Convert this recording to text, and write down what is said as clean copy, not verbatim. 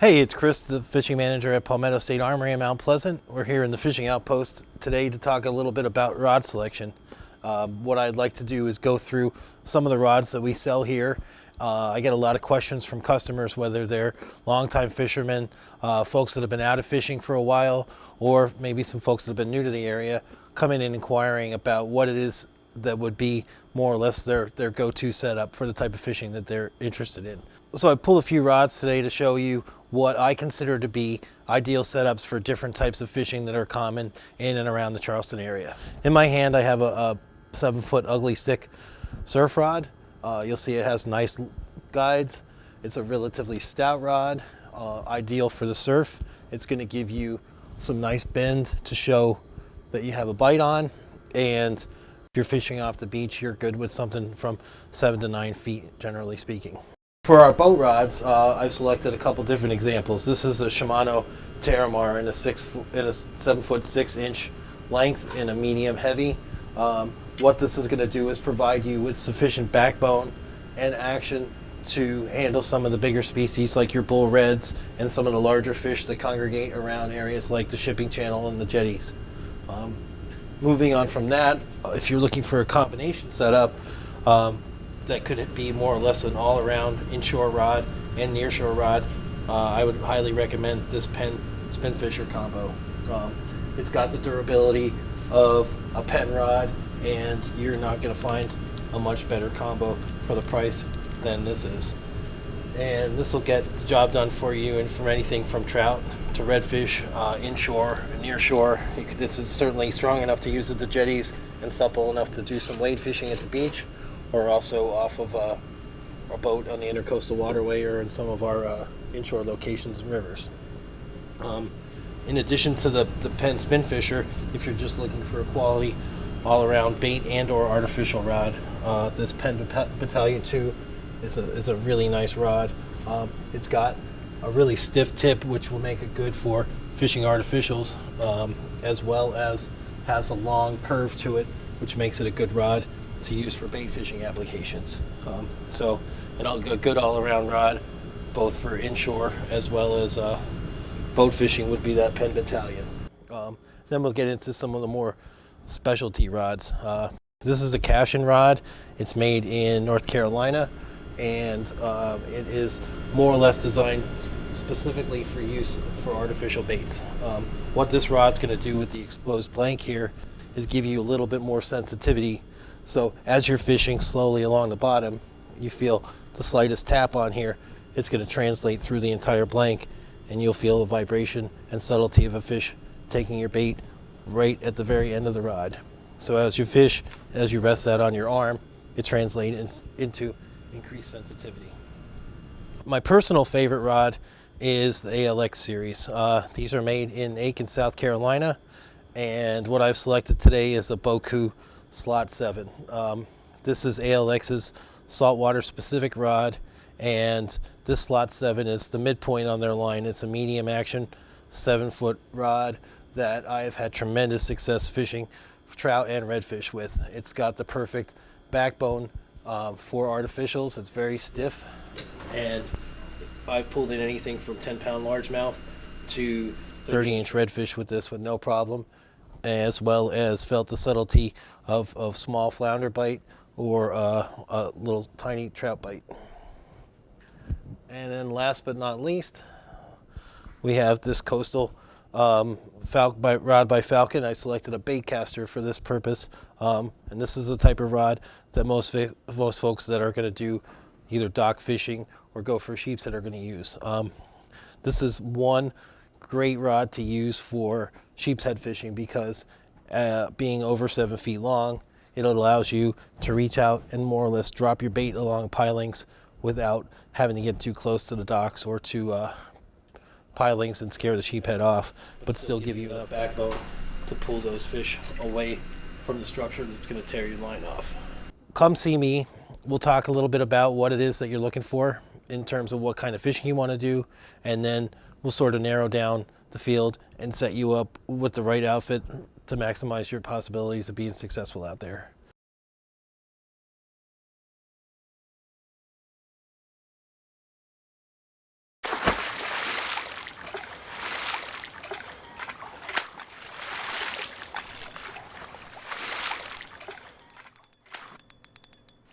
Hey, it's Chris, the fishing manager at Palmetto State Armory in Mount Pleasant. We're here in the Fishing Outpost today to talk a little bit about rod selection. What I'd like to do is go through some of the rods that we sell here. I get a lot of questions from customers, whether they're longtime fishermen, folks that have been out of fishing for a while, or maybe some folks that have been new to the area, coming in inquiring about what it is that would be more or less their go-to setup for the type of fishing that they're interested in. So I pulled a few rods today to show you what I consider to be ideal setups for different types of fishing that are common in and around the Charleston area. In my hand I have a 7-foot ugly stick surf rod. You'll see it has nice guides. It's a relatively stout rod, ideal for the surf. It's going to give you some nice bend to show that you have a bite on, and if you're fishing off the beach, you're good with something from 7 to 9 feet, generally speaking. For our boat rods, I've selected a couple different examples. This is a Shimano Terramar in a 7-foot 6-inch length in a medium heavy. What this is going to do is provide you with sufficient backbone and action to handle some of the bigger species like your bull reds and some of the larger fish that congregate around areas like the shipping channel and the jetties. Moving on from that, if you're looking for a combination setup, that could be more or less an all-around inshore rod and nearshore rod, I would highly recommend this Penn Spin Fisher combo. It's got the durability of a Penn rod, and you're not going to find a much better combo for the price than this is. And this will get the job done for you, and from anything from trout to redfish, inshore, nearshore. This is certainly strong enough to use at the jetties and supple enough to do some wade fishing at the beach, or also off of a boat on the Intercoastal Waterway or in some of our inshore locations and rivers. In addition to the Penn Spin Fisher, if you're just looking for a quality all-around bait and or artificial rod, this Penn Battalion 2 is a really nice rod. It's got a really stiff tip, which will make it good for fishing artificials, as well as has a long curve to it, which makes it a good rod to use for bait fishing applications. So a good all-around rod, both for inshore as well as boat fishing, would be that Penn Battalion. Then we'll get into some of the more specialty rods. This is a Cashin rod. It's made in North Carolina, and it is more or less designed specifically for use for artificial baits. What this rod's going to do with the exposed blank here is give you a little bit more sensitivity. So as you're fishing slowly along the bottom, you feel the slightest tap on here, it's going to translate through the entire blank, and you'll feel the vibration and subtlety of a fish taking your bait right at the very end of the rod. So as you fish, as you rest that on your arm, it translates into increased sensitivity. My personal favorite rod is the ALX series. These are made in Aiken, South Carolina, and what I've selected today is a Boku Slot 7. This is ALX's saltwater specific rod, and this Slot 7 is the midpoint on their line. It's a medium action 7-foot rod that I have had tremendous success fishing trout and redfish with. It's got the perfect backbone for artificials. It's very stiff, and I've pulled in anything from 10-pound largemouth to 30-inch redfish with this with no problem, as well as felt the subtlety of small flounder bite or a little tiny trout bite. And then last but not least, we have this Coastal rod by Falcon. I selected a bait caster for this purpose, and this is the type of rod that most folks that are going to do either dock fishing or go for sheepshead are going to use. This is one great rod to use for sheepshead fishing because being over 7 feet long, it allows you to reach out and more or less drop your bait along pilings without having to get too close to the docks or to pilings and scare the sheephead off, but still give you enough backbone to pull those fish away from the structure that's going to tear your line off. Come see me. We'll talk a little bit about what it is that you're looking for in terms of what kind of fishing you want to do, and then we'll sort of narrow down the field and set you up with the right outfit to maximize your possibilities of being successful out there.